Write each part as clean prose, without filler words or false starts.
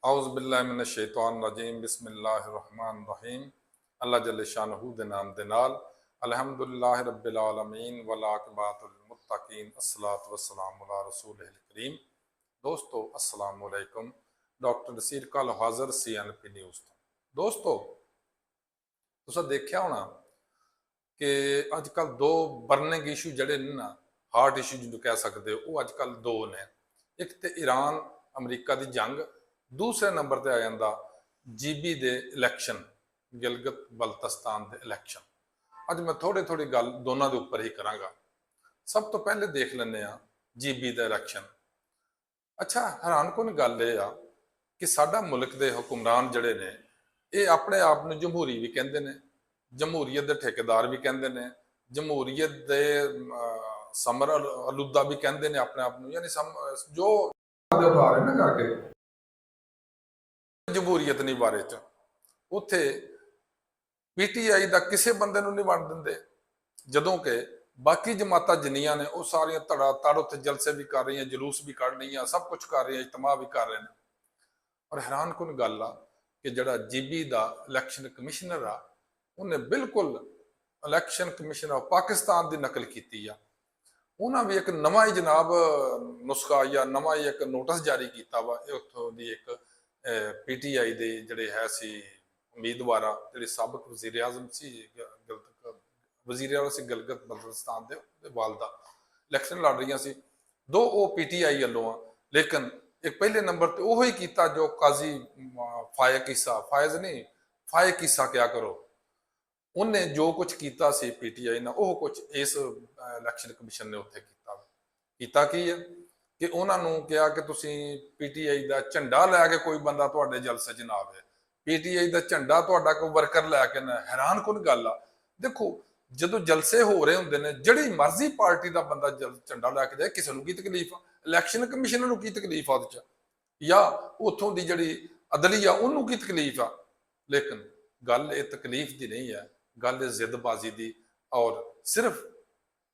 औज़ुबिल्लाहिमिनश्शैतानिर्रजीम बिस्मिल्लाहिर्रहमानिर्रहीम। अल्लाह जल्ल शानहू दे नाम दे नाल अल्हम्दुलिल्लाहि रब्बिल आलमीन वल आक़िबतुल मुत्तक़ीन अस्सलातु वस्सलामु अला रसूलिल करीम। दोस्तों अस्सलाम वालेकुम। डॉक्टर नसीर कल हाज़र CNP न्यूज़ तो। दोस्तों तुसां देखिया होना कि अजकल दो बर्निंग इशू जड़े ने ना हार्ट इशू जिन्होंने कह सकते हो वो अजकल दो ने। एक तो ईरान अमरीका की जंग, दूसरे नंबर पर आ जाता GB के इलैक्शन, गिलगित बल्तिस्तान के इलैक्शन। अज मैं थोड़ी थोड़ी गल दोनों के उपर ही कराँगा। सब तो पहले देख लें GB का इलैक्शन। अच्छा हैरान कुन गल ये आ कि साडा मुल्क के हुक्मरान जड़े ने ये अपने आप में जमहूरी भी कहते हैं, जमहूरीयत के ठेकेदार भी कहते हैं, जमहूरीयत के समर आलूदा भी कहते हैं अपने आप में। यानी जो उठा रहे ना करके जमहूरीयत नहीं बारे च उत्थे PTI का किसी बंदे नहीं वंड देंगे, जदों कि बाकी जमात जिन्नियां ने वो सारिया धड़ा तड़ उत्थे जलसे भी कर रही हैं, जलूस भी कढ़ रही हैं, सब कुछ कर रही हैं, इजतमा भी कर रहे हैं। और हैरान कुन गल आ कि जड़ा GB का इलैक्शन कमिश्नर आ उन्हें बिल्कुल इलैक्शन कमिश्नर ऑफ पाकिस्तान की नकल की आ। उन्होंने भी एक नवा ही जनाब नुस्खा या नवा ही एक नोटिस जारी किया वा उत्थों की एक PTI के जड़े है सी उम्मीदवार जो सबक वजीर आजम से वजीर आजम से गिलगित बल्तिस्तान के वालदा इलैक्शन लड़ रही सी, दो वो PTI वालों आ। लेकिन एक पहले नंबर पर वो ही किया जो काजी फायक ईसा, फायज नहीं फायक ईसा क्या करो, उन्हें जो कुछ किया PTI ने वो कुछ इस इलैक्शन कमिशन ने उत्थे किया की है कि उन्होंने कहा कि तुसी PTI का झंडा लैके कोई बंदा तुहाडे जलसे च ना आवे, PTI का झंडा तुहाडा कोई वर्कर लैके ना। हैरान कुन गल आ, देखो जो जलसे हो रहे होंगे ने जिहड़ी मर्जी पार्टी का बंदा झंडा लैके जाए, किसी को की तकलीफ आ, इलैक्शन कमिश्नर की तकलीफ आ या उतों की जिहड़ी अदलिया उन्होंने की तकलीफ आ। लेकिन गल ये तकलीफ की नहीं है, गल जिदबाजी की और सिर्फ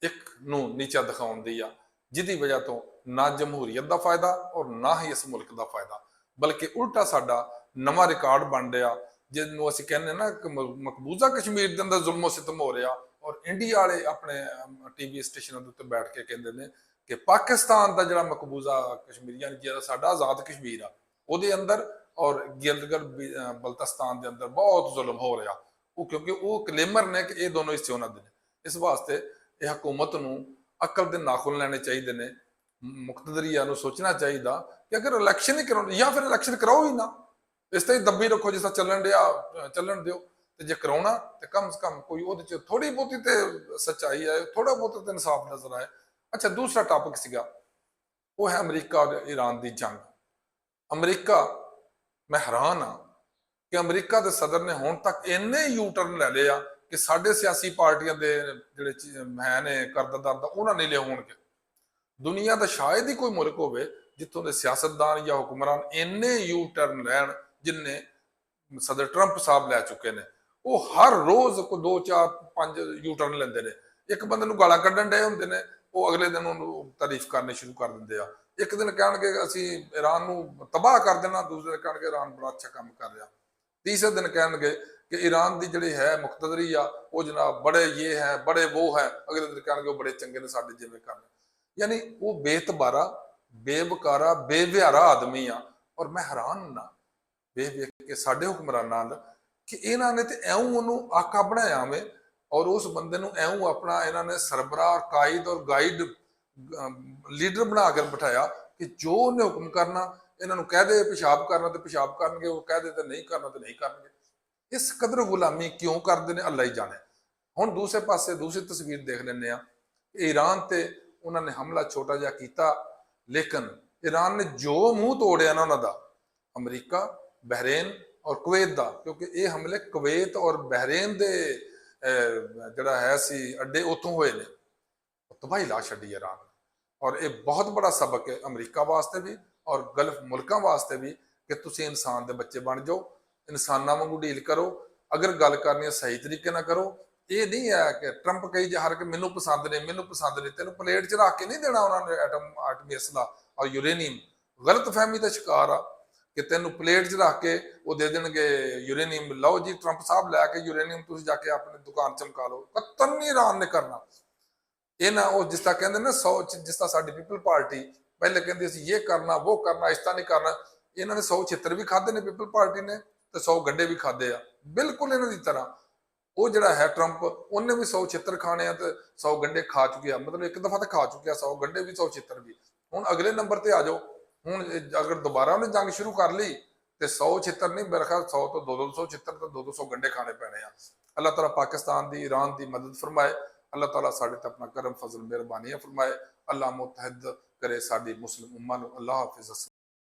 एक नू नीचा दिखाने की आ, जिसकी वजह तो ना जमहूरीयत का फायदा और ना ही इस मुल्क का फायदा, बल्कि उल्टा साडा नवा रिकॉर्ड बन रहा जिन्होंने असीं कहने ना कि मकबूजा कश्मीर के अंदर जुल्मो सितम हो रहा। और इंडिया वाले अपने TV स्टेशनों के उत्ते बैठ के कहते हैं कि पाकिस्तान का जो मकबूजा कश्मीर यानी जो साडा आज़ाद कश्मीर आ उहदे अंदर और गिलगित बल्तिस्तान के अंदर बहुत जुल्म हो रहा, वो क्योंकि वो क्लेमर ने कि ये दोनों हिस्से उन्होंने ने। इस वास्ते यह हुकूमत को अकल के नाखुन लेने चाहिए ने, मुक्तदरिया सोचना चाहिए कि अगर इलैक्शन ही करा या फिर इलैक्शन कराओ ही ना, इस तरह दब्बी रखो जिस तरह चलन दिया चलन दो। तो जो कराना तो कम से कम कोई वो थोड़ी बहुती तो सच्चाई है, थोड़ा बहुत तो इंसाफ नजर आए। अच्छा दूसरा टॉपिक सीगा वो है अमरीका और ईरान की जंग। अमरीका मैं हैरान हाँ कि अमरीका के सदर ने हुण तक इन्ने यू टर्न ले लिया कि साढ़े सियासी पार्टियां के जिहड़े है ने करदादार उन्होंने नहीं लिया होणगे। दुनिया का शायद ही कोई मुल्क हो जितों के सियासतदान या हुक्मरान इन्ने यू टर्न लैन जिन्ने सदर ट्रंप साहब लै चुके हैं। वो हर रोज को 2 4 5 यू टर्न लेंदे ने। एक बंदे नूं गालां कड्ढण डे हुंदे ने, वो अगले दिन उन्होंने तारीफ करनी शुरू कर देंगे आ। एक दिन कहणगे असीं ईरान नूं तबाह कर देना, दूसरे दिन कहणगे ईरान बड़ा अच्छा काम कर रहा, तीसरे दिन कहणगे कि ईरान की जिहड़ी है मुक्तदरी आ वो जनाब बड़े ये है बड़े वो है, अगले दिन कहणगे वो बड़े चंगे ने साडे जिवें करन। यानी वो बेतबारा बेवकारा बेविहारा आदमी आ। और मैं हैरान हुंदा वेख वेख के साडे हुक्मरानां दा कि इन्हां ने ते ऐऊं उहनूं आका बनाया वे और उस बंदे नूं ऐऊं अपना इन्हां ने सरबराह कायद और गाइड लीडर बना कर बिठाया कि जो उन्हें हुक्म करना इन्हां नूं कह दे पेशाब करना तो पेशाब करनगे, वो कह दे तो नहीं करना तो नहीं करनगे। इस कदर गुलामी क्यों करते हैं अल्लाह ही जाने। हुण दूसरे पासे दूसरी तस्वीर देख लें ईरान ते उन्होंने हमला छोटा जिहा किया, लेकिन ईरान ने जो मूँह तोड़िया ना उन्हों का अमरीका बहरेन और कुवैत का, क्योंकि ये हमले कुवैत और बहरेन के जड़ा है सी अड्डे उतों हुए ने, तबाही ला छड़ी ईरान। और ये बहुत बड़ा सबक है अमरीका वास्ते भी और गल्फ मुल्कों वास्ते भी कि तुसीं इंसान के बच्चे बन जाओ, इंसाना वांगू डील करो। अगर गल करनी सही तरीके ना करो, ये नहीं है कि ट्रंप कही जा रहा कि मैनू पसंद नहीं, तेन प्लेट च रख के नहीं देना उन्होंने एटमी असला और यूरेनियम। गलत फहमी का शिकार आ ਕਿ ਤੈਨੂੰ ਪਲੇਟ 'ਚ ਰੱਖ ਕੇ ਉਹ ਦੇ ਦੇਣਗੇ ਯੂਰੇਨੀਅਮ, ਲਓ ਜੀ ਟਰੰਪ ਸਾਹਿਬ ਲੈ ਕੇ ਯੂਰੇਨੀਅਮ, ਤੁਸੀਂ ਜਾ ਕੇ ਆਪਣੀ ਦੁਕਾਨ ਚਮਕਾ ਲਓ। ਕਤਨ ਨਹੀਂ ਇਰਾਨ ਨੇ ਕਰਨਾ। ਇਹ ਨਾ ਉਹ ਜਿਸ ਤਰ੍ਹਾਂ ਕਹਿੰਦੇ ਨਾ 100 ਜਿਸ ਤਰ੍ਹਾਂ ਸਾਡੀ ਪੀਪਲ ਪਾਰਟੀ ਪਹਿਲੇ ਕਹਿੰਦੀ ਸੀ ਇਹ ਕਰਨਾ ਉਹ ਕਰਨਾ ਇਸ ਤਰ੍ਹਾਂ ਨਹੀਂ ਕਰਨਾ, ਇਹਨਾਂ ਨੇ 100 ਛਿੱਤਰ ਵੀ ਖਾਦੇ ਨੇ ਪੀਪਲ ਪਾਰਟੀ ਨੇ ਤੇ 100 ਗੰਡੇ ਵੀ ਖਾਦੇ ਆ, ਬਿਲਕੁਲ ਇਹਨਾਂ ਦੀ ਤਰ੍ਹਾਂ। ਉਹ ਜਿਹੜਾ ਹੈ ਟਰੰਪ, ਉਹਨੇ ਵੀ 100 ਛਿੱਤਰ ਖਾਣੇ ਆ ਤੇ 100 ਗੰਡੇ ਖਾ ਚੁੱਕਿਆ, ਮਤਲਬ ਇੱਕ ਦਫਾ ਤਾਂ ਖਾ ਚੁੱਕਿਆ, 100 ਗੰਡੇ ਵੀ 100 ਛਿੱਤਰ ਵੀ। ਹੁਣ ਅਗਲੇ ਨੰਬਰ ਤੇ ਆ ਜਾਓ, ਹੁਣ ਅਗਰ ਦੁਬਾਰਾ ਉਹਨੇ ਜੰਗ ਸ਼ੁਰੂ ਕਰ ਲਈ ਤੇ 100 ਛਿੱਤਰ ਨਹੀਂ, ਮੇਰੇ ਖਿਆਲ 100 ਤੋਂ 200 ਛਿੱਤਰ ਤੇ 200 ਗੰਡੇ ਖਾਣੇ ਪੈਣੇ ਆ। ਅੱਲਾਹ ਤਾਲਾ ਪਾਕਿਸਤਾਨ ਦੀ, ईरान ਦੀ ਮਦਦ ਫਰਮਾਏ। ਅੱਲਾਹ ਤਾਲਾ ਸਾਡੇ ਤੇ ਆਪਣਾ ਕਰਮ ਫਜ਼ਲ ਮਿਹਰਬਾਨੀਆਂ ਫਰਮਾਏ। ਅੱਲਾਹ ਮੁਤਹਿਦ करे साडी मुस्लिम उम्मा नूं। अल्लाह हाफिज़।